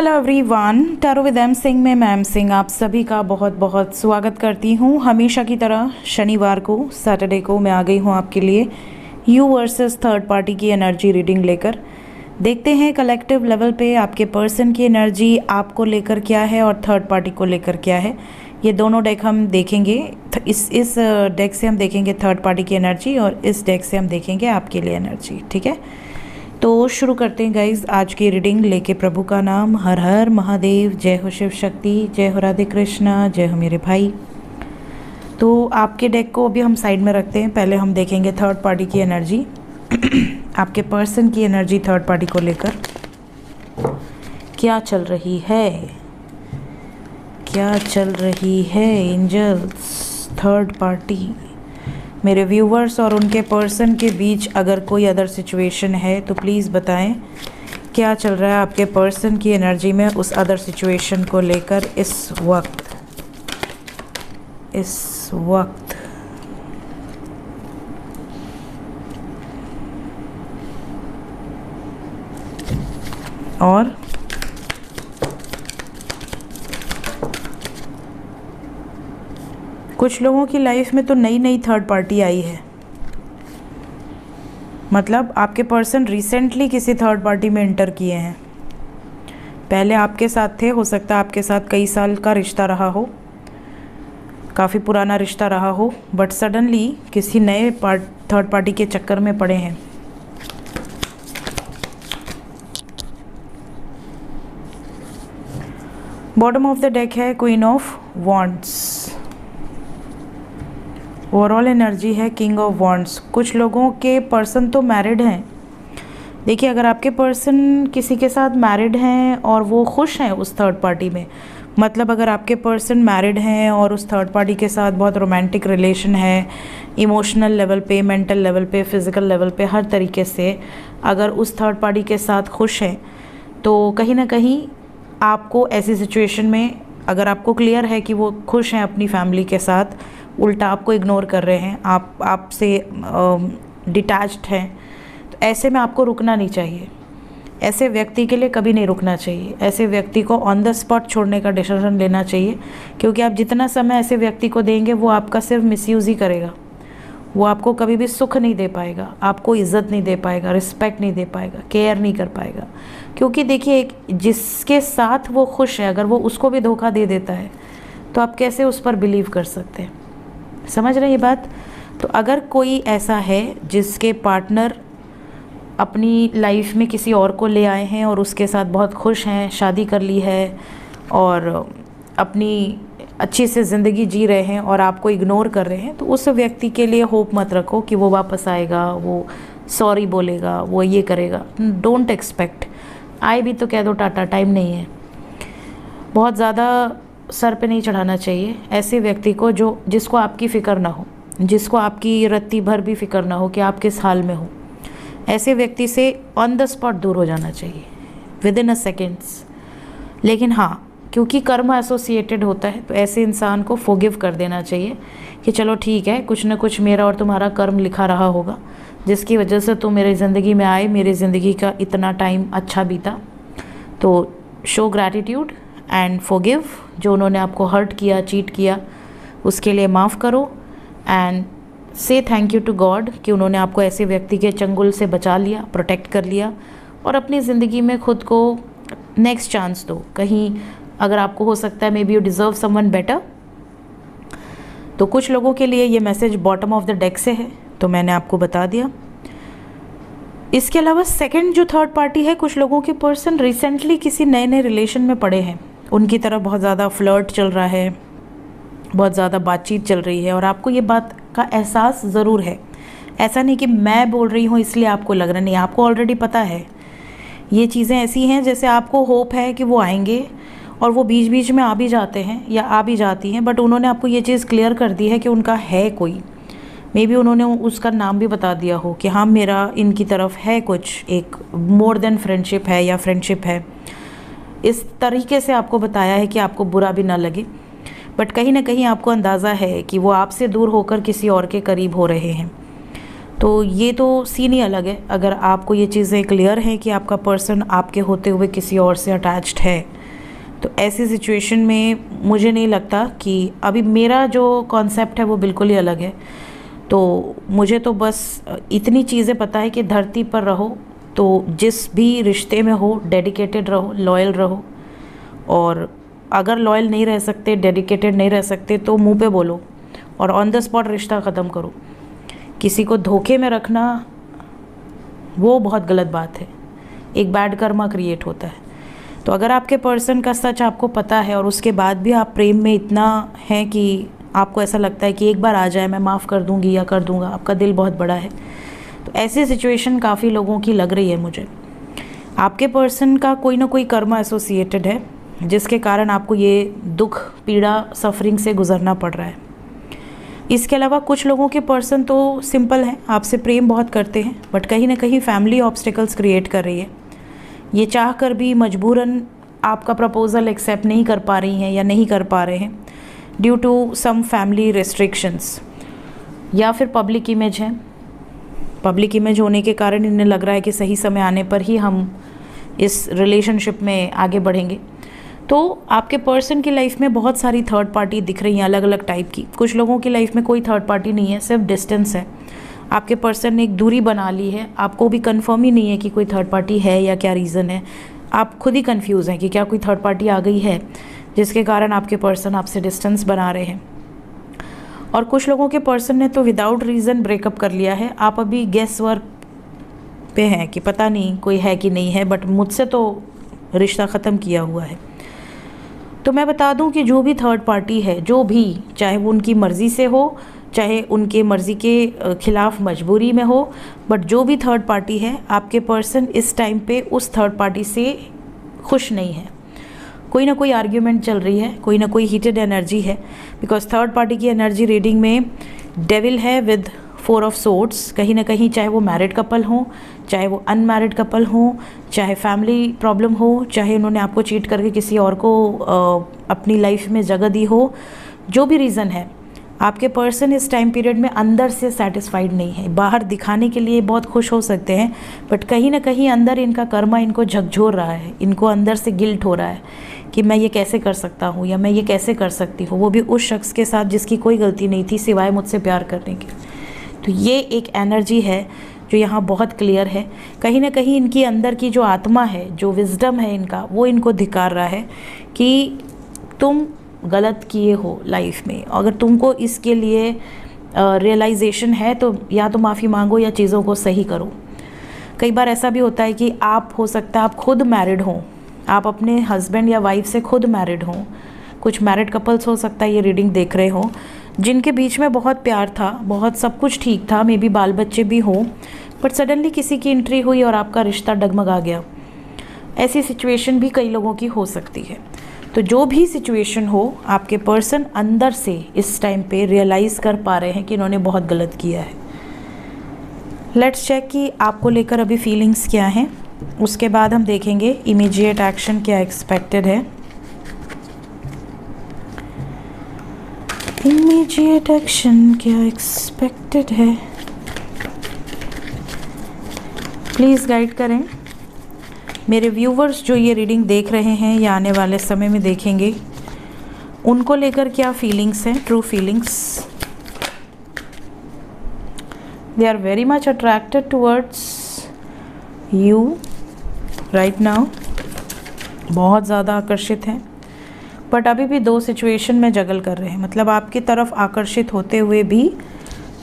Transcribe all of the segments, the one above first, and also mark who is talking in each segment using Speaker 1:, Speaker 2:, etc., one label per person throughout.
Speaker 1: Hello everyone, tarot with M Singh में ma'am Singh आप सभी का बहुत बहुत स्वागत करती हूँ। हमेशा की तरह शनिवार को, सैटरडे को मैं आ गई हूँ आपके लिए यू वर्सेस थर्ड पार्टी की एनर्जी रीडिंग लेकर। देखते हैं कलेक्टिव लेवल पे आपके पर्सन की एनर्जी आपको लेकर क्या है और थर्ड पार्टी को लेकर क्या है। ये दोनों डेक हम देखेंगे। इस डेक से हम देखेंगे थर्ड पार्टी की एनर्जी और इस डेक से हम देखेंगे आपके लिए एनर्जी। ठीक है, तो शुरू करते हैं गाइज आज की रीडिंग लेके। प्रभु का नाम, हर हर महादेव, जय हो शिव शक्ति, जय हो राधे कृष्णा, जय हो मेरे भाई। तो आपके डेक को अभी हम साइड में रखते हैं। पहले हम देखेंगे थर्ड पार्टी की एनर्जी आपके पर्सन की एनर्जी थर्ड पार्टी को लेकर क्या चल रही है, क्या चल रही है एंजल्स। थर्ड पार्टी, मेरे व्यूवर्स और उनके पर्सन के बीच अगर कोई अदर सिचुएशन है तो प्लीज़ बताएं क्या चल रहा है आपके पर्सन की एनर्जी में उस अदर सिचुएशन को लेकर इस वक्त। और कुछ लोगों की लाइफ में तो नई नई थर्ड पार्टी आई है, मतलब आपके पर्सन रिसेंटली किसी थर्ड पार्टी में एंटर किए हैं। पहले आपके साथ थे, हो सकता है आपके साथ कई साल का रिश्ता रहा हो, काफ़ी पुराना रिश्ता रहा हो, बट सडनली किसी नए थर्ड पार्टी के चक्कर में पड़े हैं। बॉटम ऑफ द डेक है queen of wands. Overall energy है किंग ऑफ वॉन्ड्स। कुछ लोगों के पर्सन तो मैरिड हैं। देखिए, अगर आपके पर्सन किसी के साथ मैरिड हैं और वो खुश हैं उस थर्ड पार्टी में, मतलब अगर आपके पर्सन मैरिड हैं और उस थर्ड पार्टी के साथ बहुत रोमांटिक रिलेशन है, इमोशनल लेवल पे, मेंटल लेवल पे, फिज़िकल लेवल पे, हर तरीके से अगर उस थर्ड पार्टी के साथ खुश हैं, तो कहीं ना कहीं आपको ऐसी सिचुएशन में, अगर आपको क्लियर है कि वो खुश हैं अपनी फैमिली के साथ, उल्टा आपको इग्नोर कर रहे हैं, आपसे डिटैच्ड हैं, तो ऐसे में आपको रुकना नहीं चाहिए। ऐसे व्यक्ति के लिए कभी नहीं रुकना चाहिए। ऐसे व्यक्ति को ऑन द स्पॉट छोड़ने का डिसीजन लेना चाहिए, क्योंकि आप जितना समय ऐसे व्यक्ति को देंगे वो आपका सिर्फ मिसयूज़ ही करेगा। वो आपको कभी भी सुख नहीं दे पाएगा, आपको इज़्ज़त नहीं दे पाएगा, रिस्पेक्ट नहीं दे पाएगा, केयर नहीं कर पाएगा। क्योंकि देखिए, जिसके साथ वो खुश है, अगर वो उसको भी धोखा दे देता है तो आप कैसे उस पर बिलीव कर सकते हैं। समझ रहे हैं ये बात। तो अगर कोई ऐसा है जिसके पार्टनर अपनी लाइफ में किसी और को ले आए हैं और उसके साथ बहुत खुश हैं, शादी कर ली है और अपनी अच्छी से ज़िंदगी जी रहे हैं और आपको इग्नोर कर रहे हैं, तो उस व्यक्ति के लिए होप मत रखो कि वो वापस आएगा, वो सॉरी बोलेगा, वो ये करेगा। Don't expect. आए भी तो कह दो टाटा, टाइम नहीं है। बहुत ज़्यादा सर पे नहीं चढ़ाना चाहिए ऐसे व्यक्ति को जिसको आपकी फ़िक्र ना हो, जिसको आपकी रत्ती भर भी फ़िक्र ना हो कि आप किस हाल में हो। ऐसे व्यक्ति से ऑन द स्पॉट दूर हो जाना चाहिए, विद इन अ सेकेंड्स। लेकिन हाँ, क्योंकि कर्म एसोसिएटेड होता है, तो ऐसे इंसान को फॉरगिव कर देना चाहिए कि चलो ठीक है, कुछ ना कुछ मेरा और तुम्हारा कर्म लिखा रहा होगा, जिसकी वजह से तुम मेरी ज़िंदगी में आए, मेरी ज़िंदगी का इतना टाइम अच्छा बीता। तो शो ग्रैटिट्यूड एंड फॉरगिव। जो उन्होंने आपको हर्ट किया, चीट किया, उसके लिए माफ़ करो एंड से थैंक यू टू गॉड कि उन्होंने आपको ऐसे व्यक्ति के चंगुल से बचा लिया, प्रोटेक्ट कर लिया, और अपनी ज़िंदगी में खुद को नेक्स्ट चांस दो। कहीं अगर आपको हो सकता है may be you deserve someone better. तो कुछ लोगों के लिए ये message bottom of the deck से है, तो मैंने आपको बता दिया। इसके अलावा सेकंड जो थर्ड पार्टी है, कुछ लोगों के पर्सन रिसेंटली किसी नए नए रिलेशन में पड़े हैं। उनकी तरफ बहुत ज़्यादा फ्लर्ट चल रहा है, बहुत ज़्यादा बातचीत चल रही है, और आपको ये बात का एहसास ज़रूर है। ऐसा नहीं कि मैं बोल रही हूँ इसलिए आपको लग रहा नहीं, आपको ऑलरेडी पता है। ये चीज़ें ऐसी हैं जैसे आपको होप है कि वो आएंगे, और वो बीच बीच में आ भी जाते हैं या आ भी जाती हैं, बट उन्होंने आपको ये चीज़ क्लियर कर दी है कि उनका है कोई। मे बी उन्होंने उसका नाम भी बता दिया हो कि हाँ, मेरा इनकी तरफ है कुछ, एक मोर देन फ्रेंडशिप है या फ्रेंडशिप है। इस तरीके से आपको बताया है कि आपको बुरा भी ना लगे, बट कहीं ना कहीं आपको अंदाज़ा है कि वो आपसे दूर होकर किसी और के करीब हो रहे हैं। तो ये तो सीन ही अलग है। अगर आपको ये चीज़ें क्लियर हैं कि आपका पर्सन आपके होते हुए किसी और से अटैच्ड है, तो ऐसी सिचुएशन में मुझे नहीं लगता कि अभी मेरा जो कॉन्सेप्ट है वो बिल्कुल ही अलग है। तो मुझे तो बस इतनी चीज़ें पता है कि धरती पर रहो तो जिस भी रिश्ते में हो डेडिकेटेड रहो, लॉयल रहो, और अगर लॉयल नहीं रह सकते, डेडिकेटेड नहीं रह सकते तो मुंह पे बोलो और ऑन द स्पॉट रिश्ता ख़त्म करो। किसी को धोखे में रखना वो बहुत गलत बात है, एक बैड कर्मा क्रिएट होता है। तो अगर आपके पर्सन का सच आपको पता है और उसके बाद भी आप प्रेम में इतना है कि आपको ऐसा लगता है कि एक बार आ जाए मैं माफ़ कर दूंगी या कर दूंगा, आपका दिल बहुत बड़ा है, तो ऐसी सिचुएशन काफ़ी लोगों की लग रही है मुझे। आपके पर्सन का कोई ना कोई कर्मा एसोसिएटेड है जिसके कारण आपको ये दुख, पीड़ा, सफरिंग से गुजरना पड़ रहा है। इसके अलावा कुछ लोगों के पर्सन तो सिंपल हैं, आपसे प्रेम बहुत करते हैं, बट कहीं ना कहीं फैमिली ऑब्स्टिकल्स क्रिएट कर रही है। ये चाह कर भी मजबूरन आपका प्रपोज़ल एक्सेप्ट नहीं कर पा रही हैं या नहीं कर पा रहे हैं due to some family restrictions, या फिर पब्लिक इमेज है। पब्लिक इमेज होने के कारण इन्हें लग रहा है कि सही समय आने पर ही हम इस रिलेशनशिप में आगे बढ़ेंगे। तो आपके पर्सन की लाइफ में बहुत सारी थर्ड पार्टी दिख रही हैं, अलग अलग टाइप की। कुछ लोगों की लाइफ में कोई थर्ड पार्टी नहीं है, सिर्फ डिस्टेंस है। आपके पर्सन ने एक दूरी बना ली है, आपको भी कंफर्म ही नहीं है कि कोई थर्ड पार्टी है या क्या रीज़न है। आप खुद ही कंफ्यूज हैं कि क्या कोई थर्ड पार्टी आ गई है जिसके कारण आपके पर्सन आपसे डिस्टेंस बना रहे हैं। और कुछ लोगों के पर्सन ने तो विदाउट रीज़न ब्रेकअप कर लिया है। आप अभी गेस वर्क पे हैं कि पता नहीं कोई है कि नहीं है, बट मुझसे तो रिश्ता ख़त्म किया हुआ है। तो मैं बता दूं कि जो भी थर्ड पार्टी है, जो भी, चाहे वो उनकी मर्ज़ी से हो, चाहे उनके मर्ज़ी के खिलाफ मजबूरी में हो, बट जो भी थर्ड पार्टी है, आपके पर्सन इस टाइम पे उस थर्ड पार्टी से खुश नहीं है। कोई ना कोई आर्ग्यूमेंट चल रही है, कोई ना कोई हीटेड एनर्जी है, बिकॉज थर्ड पार्टी की एनर्जी रीडिंग में डेविल है विद 4 ऑफ सोर्ड्स। कहीं ना कहीं चाहे वो मैरिड कपल हो, चाहे वो अनमैरिड कपल हो, चाहे फैमिली प्रॉब्लम हो, चाहे उन्होंने आपको चीट करके किसी और को अपनी लाइफ में जगह दी हो, जो भी रीज़न है, आपके पर्सन इस टाइम पीरियड में अंदर से सेटिस्फाइड नहीं है। बाहर दिखाने के लिए बहुत खुश हो सकते हैं, बट कहीं ना कहीं अंदर इनका कर्मा इनको झकझोर रहा है, इनको अंदर से गिल्ट हो रहा है कि मैं ये कैसे कर सकता हूँ या मैं ये कैसे कर सकती हूँ, वो भी उस शख्स के साथ जिसकी कोई गलती नहीं थी सिवाय मुझसे प्यार करने के। तो ये एक एनर्जी है जो यहाँ बहुत क्लियर है। कहीं ना कहीं इनकी अंदर की जो आत्मा है, जो विजडम है इनका, वो इनको धिकार रहा है कि तुम गलत किए हो लाइफ में। अगर तुमको इसके लिए रियलाइजेशन है तो या तो माफ़ी मांगो या चीज़ों को सही करो। कई बार ऐसा भी होता है कि आप, हो सकता है आप खुद मैरिड हों, आप अपने हस्बैंड या वाइफ से खुद मैरिड हों। कुछ मैरिड कपल्स हो सकता है ये रीडिंग देख रहे हो, जिनके बीच में बहुत प्यार था, बहुत सब कुछ ठीक था, मे बी बाल बच्चे भी हों, बट सडनली किसी की एंट्री हुई और आपका रिश्ता डगमगा गया। ऐसी सिचुएशन भी कई लोगों की हो सकती है। तो जो भी सिचुएशन हो, आपके पर्सन अंदर से इस टाइम पे रियलाइज़ कर पा रहे हैं कि इन्होंने बहुत गलत किया है। लेट्स चेक कि आपको लेकर अभी फीलिंग्स क्या हैं, उसके बाद हम देखेंगे इमीडिएट एक्शन क्या एक्सपेक्टेड है। इमीडिएट एक्शन क्या एक्सपेक्टेड है, प्लीज़ गाइड करें। मेरे व्यूवर्स जो ये रीडिंग देख रहे हैं या आने वाले समय में देखेंगे, उनको लेकर क्या फीलिंग्स हैं, true feelings. They are very much attracted towards you right now, बहुत ज़्यादा आकर्षित हैं, बट अभी भी 2 सिचुएशन में जगल कर रहे हैं। मतलब आपकी तरफ आकर्षित होते हुए भी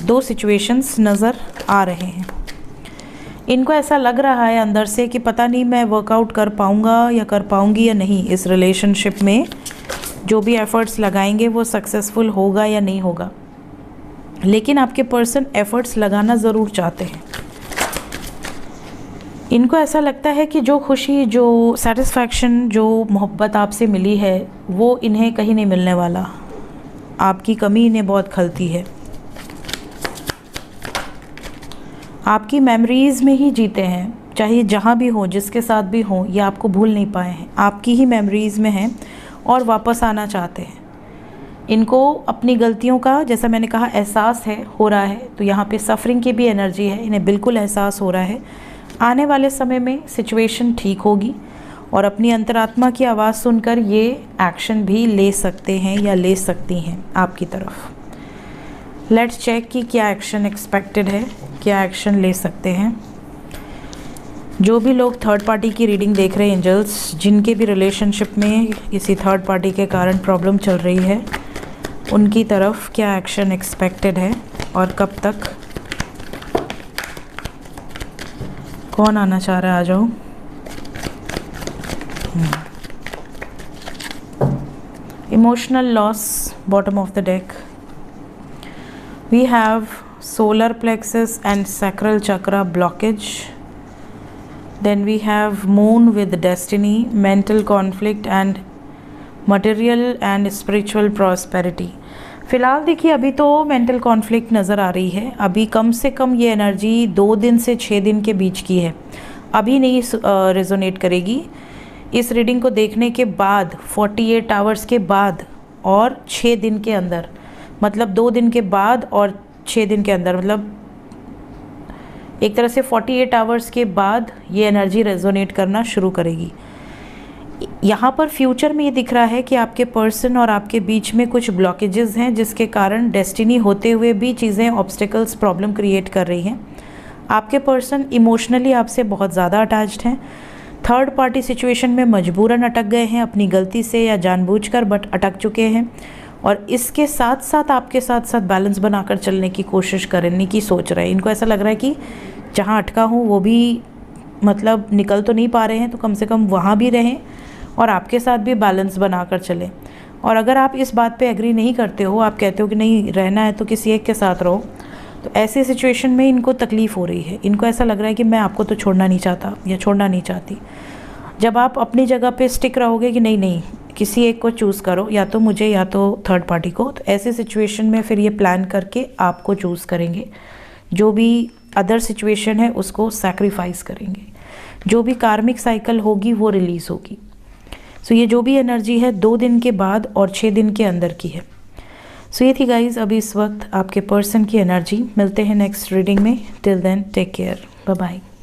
Speaker 1: 2 सिचुएशंस नज़र आ रहे हैं। इनको ऐसा लग रहा है अंदर से कि पता नहीं मैं वर्कआउट कर पाऊँगा या कर पाऊँगी या नहीं, इस रिलेशनशिप में जो भी एफ़र्ट्स लगाएंगे वो सक्सेसफुल होगा या नहीं होगा। लेकिन आपके पर्सन एफ़र्ट्स लगाना ज़रूर चाहते हैं। इनको ऐसा लगता है कि जो खुशी, जो सेटिस्फैक्शन, जो मोहब्बत आपसे मिली है वो इन्हें कहीं नहीं मिलने वाला। आपकी कमी इन्हें बहुत खलती है। आपकी मेमोरीज़ में ही जीते हैं, चाहे जहाँ भी हो, जिसके साथ भी हो, ये आपको भूल नहीं पाए हैं, आपकी ही मेमोरीज़ में हैं और वापस आना चाहते हैं। इनको अपनी गलतियों का, जैसा मैंने कहा, एहसास है, हो रहा है। तो यहाँ पे सफरिंग की भी एनर्जी है, इन्हें बिल्कुल एहसास हो रहा है। आने वाले समय में सिचुएशन ठीक होगी और अपनी अंतरात्मा की आवाज़ सुनकर ये एक्शन भी ले सकते हैं या ले सकती हैं आपकी तरफ। लेट्स चेक कि क्या एक्शन एक्सपेक्टेड है, क्या एक्शन ले सकते हैं। जो भी लोग थर्ड पार्टी की रीडिंग देख रहे हैं एंजल्स, जिनके भी रिलेशनशिप में किसी थर्ड पार्टी के कारण प्रॉब्लम चल रही है, उनकी तरफ क्या एक्शन एक्सपेक्टेड है और कब तक। कौन आना चाह रहा है, आ जाओ। Emotional loss, bottom of the deck. We have solar plexus and sacral chakra blockage. Then we have moon with destiny, mental conflict and material and spiritual prosperity। फ़िलहाल देखिए अभी तो मेंटल कॉन्फ्लिक्ट नज़र आ रही है। अभी कम से कम ये एनर्जी 2 दिन से 6 दिन के बीच की है, अभी नहीं रेजोनेट करेगी। इस रीडिंग को देखने के बाद 48 आवर्स के बाद और 6 दिन के अंदर, मतलब 2 दिन के बाद और 6 दिन के अंदर, मतलब एक तरह से 48 आवर्स के बाद ये एनर्जी रेजोनेट करना शुरू करेगी। यहाँ पर फ्यूचर में ये दिख रहा है कि आपके पर्सन और आपके बीच में कुछ ब्लॉकेजेस हैं, जिसके कारण डेस्टिनी होते हुए भी चीज़ें, ऑब्स्टिकल्स, प्रॉब्लम क्रिएट कर रही हैं। आपके पर्सन इमोशनली आपसे बहुत ज़्यादा अटैच्ड हैं, थर्ड पार्टी सिचुएशन में मजबूरन अटक गए हैं अपनी गलती से या जानबूझकर, बट अटक चुके हैं। और इसके साथ साथ आपके साथ साथ बैलेंस बनाकर चलने की कोशिश करने की सोच रहे हैं। इनको ऐसा लग रहा है कि जहाँ अटका हूँ वो भी, मतलब निकल तो नहीं पा रहे हैं, तो कम से कम वहाँ भी रहें और आपके साथ भी बैलेंस बनाकर चलें। और अगर आप इस बात पे एग्री नहीं करते हो, आप कहते हो कि नहीं रहना है तो किसी एक के साथ रहो, तो ऐसी सिचुएशन में इनको तकलीफ़ हो रही है। इनको ऐसा लग रहा है कि मैं आपको तो छोड़ना नहीं चाहता या छोड़ना नहीं चाहती। जब आप अपनी जगह पे स्टिक रहोगे कि नहीं नहीं किसी एक को चूज़ करो, या तो मुझे या तो थर्ड पार्टी को, तो ऐसे सिचुएशन में फिर ये प्लान करके आपको चूज़ करेंगे। जो भी अदर सिचुएशन है उसको सैक्रिफाइस करेंगे, जो भी कार्मिक साइकिल होगी वो रिलीज़ होगी। सो ये जो भी एनर्जी है 2 दिन के बाद और 6 दिन के अंदर की है। सो ये थी गाइज अभी इस वक्त आपके पर्सन की एनर्जी। मिलते हैं नेक्स्ट रीडिंग में। Till then take care, bye bye.